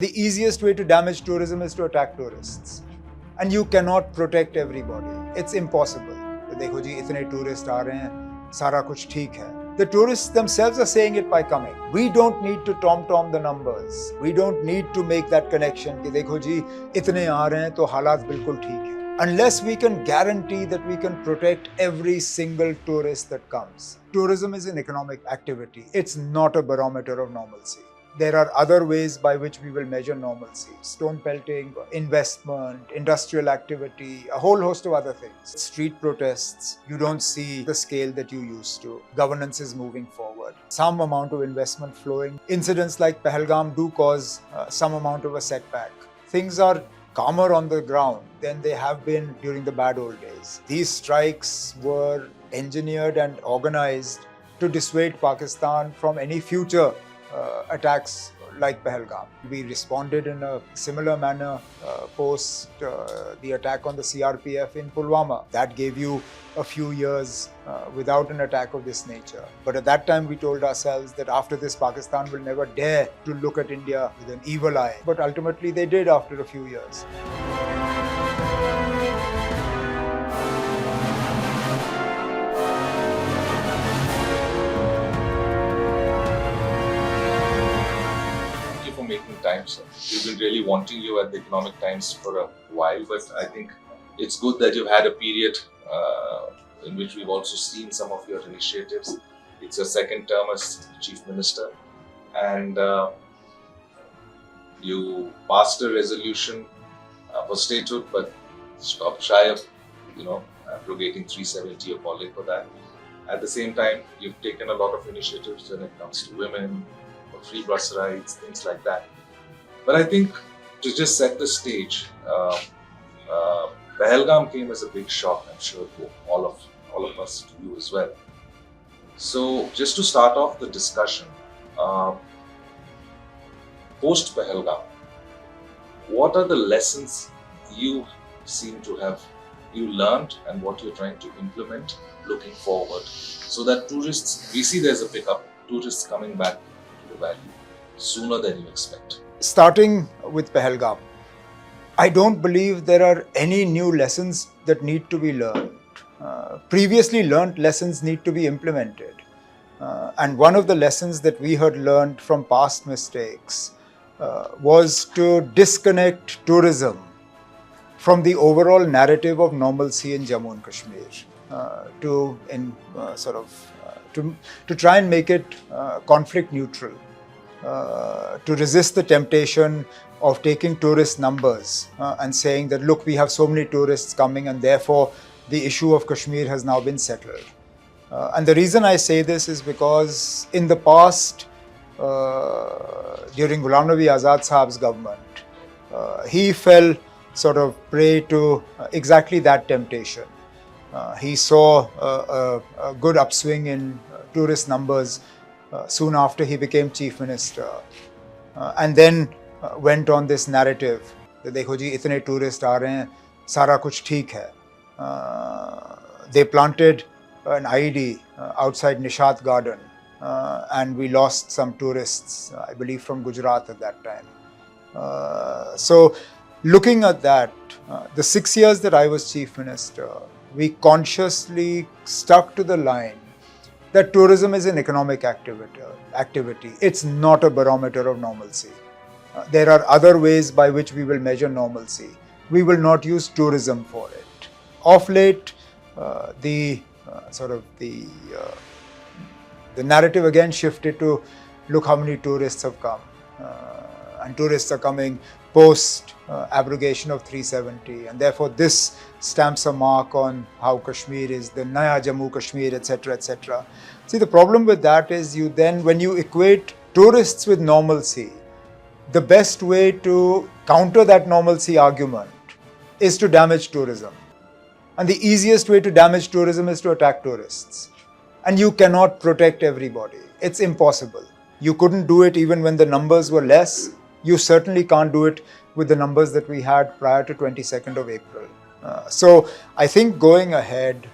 The easiest way to damage tourism is to attack tourists. And you cannot protect everybody. It's impossible. देखो जी इतने tourists आ रहे हैं, सारा कुछ ठीक है. The tourists themselves are saying it by coming. We don't need to tom-tom the numbers. We don't need to make that connection कि देखो जी इतने आ रहे हैं तो हालात बिल्कुल ठीक है. Unless we can guarantee that we can protect every single tourist that comes. Tourism is an economic activity. It's not a barometer of normalcy. There are other ways by which we will measure normalcy. Stone pelting, investment, industrial activity, a whole host of other things. Street protests, you don't see the scale that you used to. Governance is moving forward. Some amount of investment flowing. Incidents like Pahalgam do cause some amount of a setback. Things are calmer on the ground than they have been during the bad old days. These strikes were engineered and organized to dissuade Pakistan from any future attacks like Pahalgam. We responded in a similar manner post the attack on the CRPF in Pulwama. That gave you a few years without an attack of this nature. But at that time we told ourselves that after this Pakistan will never dare to look at India with an evil eye. But ultimately they did after a few years. Making time, sir. We've been really wanting you at the Economic Times for a while, but I think it's good that you've had a period in which we've also seen some of your initiatives. It's your second term as Chief Minister, and you passed a resolution for statehood, but stopped shy of, abrogating 370 or calling for that. At the same time, you've taken a lot of initiatives when it comes to women, free bus rides, things like that. But I think to just set the stage, Pahalgam came as a big shock, I'm sure, to all of us, to you as well. So just to start off the discussion, post Pahalgam, what are the lessons you seem to have learned and what you're trying to implement looking forward, so that tourists, we see there's a pickup, tourists coming back to the valley sooner than you expect? Starting with Pahalgam, I don't believe there are any new lessons that need to be learned. Previously learned lessons need to be implemented. And one of the lessons that we had learned from past mistakes was to disconnect tourism from the overall narrative of normalcy in Jammu and Kashmir, to try and make it conflict neutral, to resist the temptation of taking tourist numbers and saying that, look, we have so many tourists coming and therefore the issue of Kashmir has now been settled. And the reason I say this is because in the past, during Ghulam Nabi Azad Sahab's government, he fell sort of prey to exactly that temptation. He saw a good upswing in tourist numbers soon after he became Chief Minister, and then went on this narrative that देखो जी इतने tourists आ रहे हैं, सारा कुछ ठीक है. They planted an IED outside Nishat Garden, and we lost some tourists, I believe from Gujarat at that time. So looking at that, the 6 years that I was Chief Minister, we consciously stuck to the line that tourism is an economic activity. It's not a barometer of normalcy. There are other ways by which we will measure normalcy. We will not use tourism for it. Of late, the narrative again shifted to, look how many tourists have come. And tourists are coming post abrogation of 370, and therefore this stamps a mark on how Kashmir is the Naya Jammu Kashmir, etc., etc. See, the problem with that is when you equate tourists with normalcy, the best way to counter that normalcy argument is to damage tourism. And the easiest way to damage tourism is to attack tourists. And you cannot protect everybody. It's impossible. You couldn't do it even when the numbers were less. You certainly can't do it with the numbers that we had prior to 22nd of April. So I think going ahead,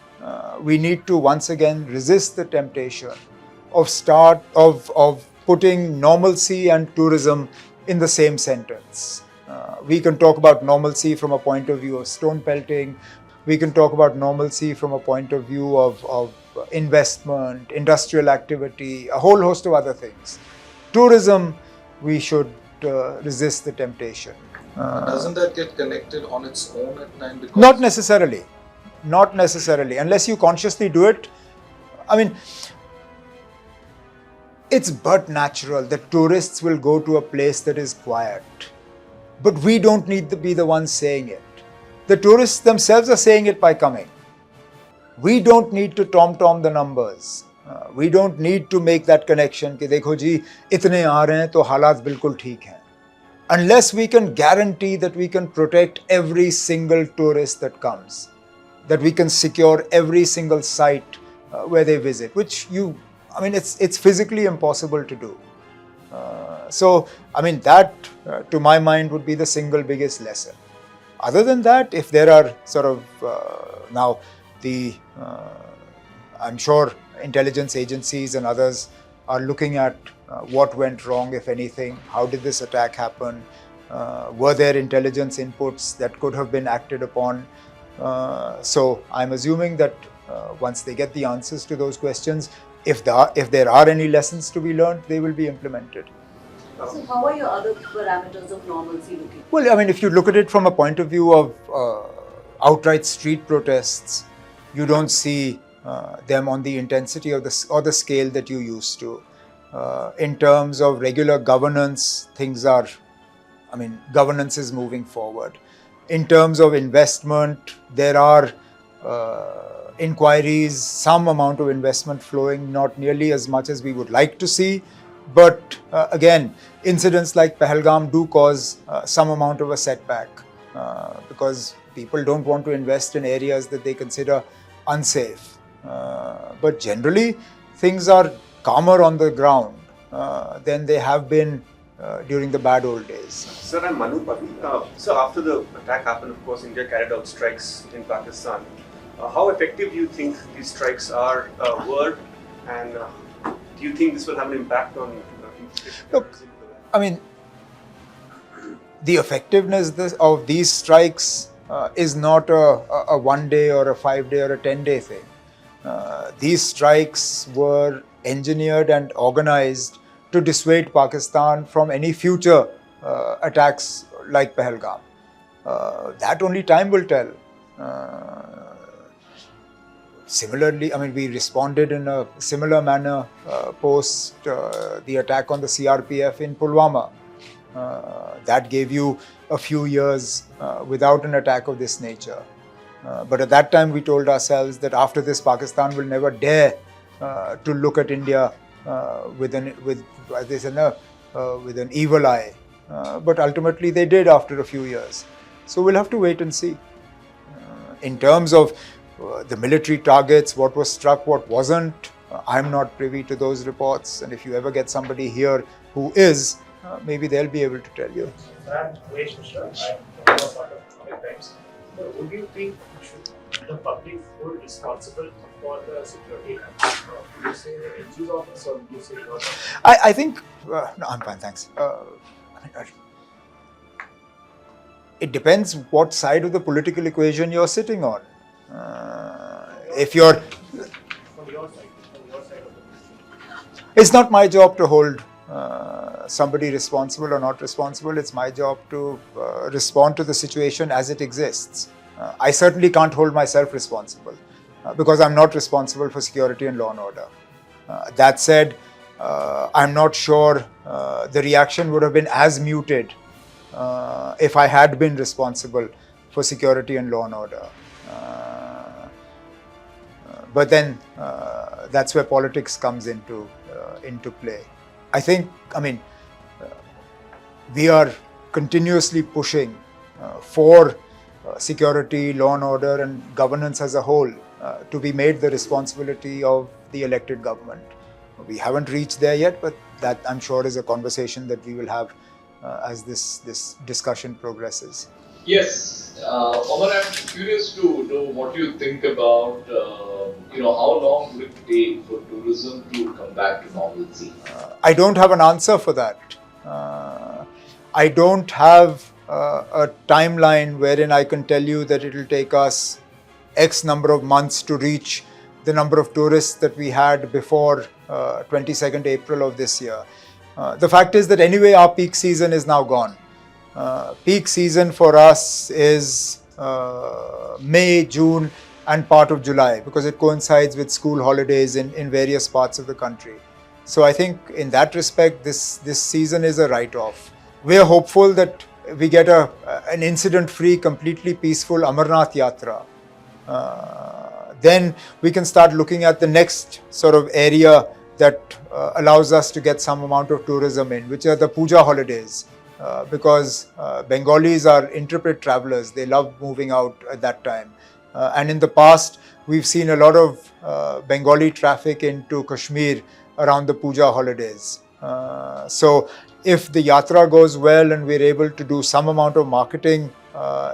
we need to once again resist the temptation of putting normalcy and tourism in the same sentence. We can talk about normalcy from a point of view of stone pelting. We can talk about normalcy from a point of view of investment, industrial activity, a whole host of other things. Tourism, we should resist the temptation. Doesn't that get connected on its own at time? Because Not necessarily. Not necessarily. Unless you consciously do it. I mean, it's but natural that tourists will go to a place that is quiet. But we don't need to be the ones saying it. The tourists themselves are saying it by coming. We don't need to tom-tom the numbers. We don't need to make that connection कि देखो जी इतने आ रहे हैं तो हालात बिल्कुल ठीक हैं. Unless we can guarantee that we can protect every single tourist that comes, that we can secure every single site where they visit, which it's physically impossible to do. So, that to my mind would be the single biggest lesson. Other than that, if there are sort of now I'm sure intelligence agencies and others are looking at what went wrong, if anything, how did this attack happen, were there intelligence inputs that could have been acted upon. So I'm assuming that once they get the answers to those questions, if there are any lessons to be learned, they will be implemented. So how are your other parameters of normalcy looking? Well, if you look at it from a point of view of outright street protests, you don't see them on the intensity or the scale that you used to. In terms of regular governance, governance is moving forward. In terms of investment, there are inquiries, some amount of investment flowing, not nearly as much as we would like to see. But again, incidents like Pahalgam do cause some amount of a setback because people don't want to invest in areas that they consider unsafe. But generally, things are calmer on the ground than they have been during the bad old days. Sir, I'm Manu Pavi. So after the attack happened, of course, India carried out strikes in Pakistan. How effective do you think these strikes were, and do you think this will have an impact on Look, the effectiveness of these strikes is not a 1 day or a 5 day or a 10-day thing. These strikes were engineered and organized to dissuade Pakistan from any future attacks like Pahalgam. That only time will tell. Similarly, we responded in a similar manner post the attack on the CRPF in Pulwama. That gave you a few years without an attack of this nature. But at that time, we told ourselves that after this, Pakistan will never dare to look at India with an evil eye. But ultimately, they did after a few years. So we'll have to wait and see. In terms of the military targets, what was struck, what wasn't, I'm not privy to those reports. And if you ever get somebody here who is, maybe they'll be able to tell you. I'm Umesh Mishra. I'm a part of Economic Times. So would you think should the public hold responsible for the security? Would you say the NGO's office or would you say your office? I think, no, I'm fine, thanks. It depends what side of the political equation you're sitting on. If you're... From your side of the question. It's not my job to hold somebody responsible or not responsible. It's my job to respond to the situation as it exists. I certainly can't hold myself responsible because I'm not responsible for security and law and order. That said, I'm not sure the reaction would have been as muted if I had been responsible for security and law and order. But then that's where politics comes into play. I think, we are continuously pushing for security, law and order and governance as a whole to be made the responsibility of the elected government. We haven't reached there yet, but that I'm sure is a conversation that we will have as this discussion progresses. Yes, Omar, I'm curious to know what you think about, how long will it take for tourism to come back to normalcy? I don't have an answer for that. I don't have a timeline wherein I can tell you that it will take us X number of months to reach the number of tourists that we had before 22nd April of this year. The fact is that anyway our peak season is now gone. Peak season for us is May, June and part of July because it coincides with school holidays in various parts of the country. So I think in that respect this season is a write-off. We are hopeful that we get an incident-free, completely peaceful Amarnath Yatra. Then we can start looking at the next sort of area that allows us to get some amount of tourism in, which are the puja holidays. Because Bengalis are intrepid travelers, they love moving out at that time. And in the past, we've seen a lot of Bengali traffic into Kashmir around the puja holidays. So if the yatra goes well and we're able to do some amount of marketing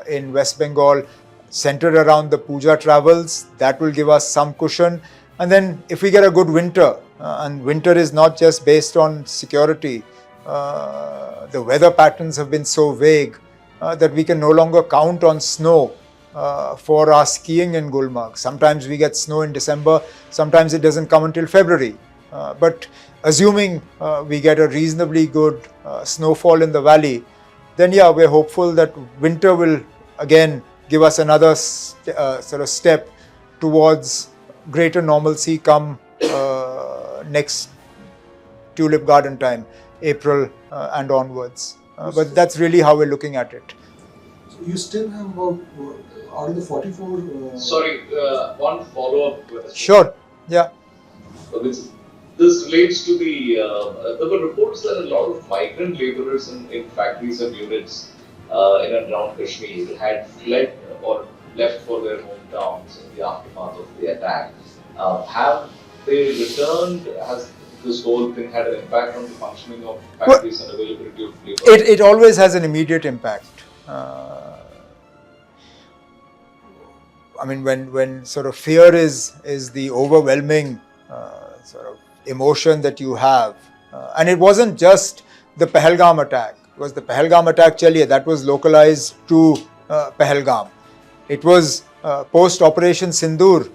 in West Bengal centered around the puja travels, that will give us some cushion. And then if we get a good winter, and winter is not just based on security, the weather patterns have been so vague that we can no longer count on snow for our skiing in Gulmarg. Sometimes we get snow in December, sometimes it doesn't come until February. But assuming we get a reasonably good snowfall in the valley, then yeah, we're hopeful that winter will again give us another sort of step towards greater normalcy come next tulip garden time, April and onwards. But that's really how we're looking at it. So you still have about, out of the 44... Sorry, one follow-up question. Sure, yeah. This relates to there were reports that a lot of migrant laborers in factories and units in and around Kashmir had fled or left for their hometowns in the aftermath of the attack. Have they returned? Has this whole thing had an impact on the functioning of factories and availability of labor? It always has an immediate impact. I mean, when sort of fear is the overwhelming sort of emotion that you have, and it wasn't just the Pahalgam attack. It was the Pahalgam attack, chaliye, that was localized to Pahalgam. It was post-Operation Sindoor,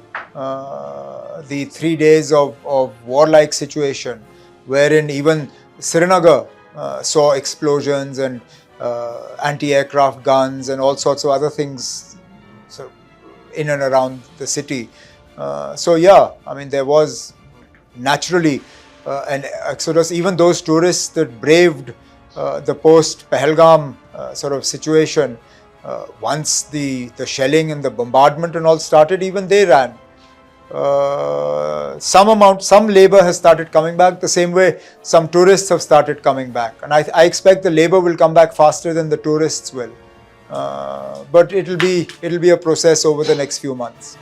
the 3 days of warlike situation, wherein even Srinagar saw explosions and anti-aircraft guns and all sorts of other things in and around the city. So yeah, I mean, there was naturally an exodus. Even those tourists that braved the post-Pahalgam sort of situation, once the shelling and the bombardment and all started, even they ran. Some labor has started coming back the same way some tourists have started coming back, and I expect the labor will come back faster than the tourists will, but it'll be a process over the next few months.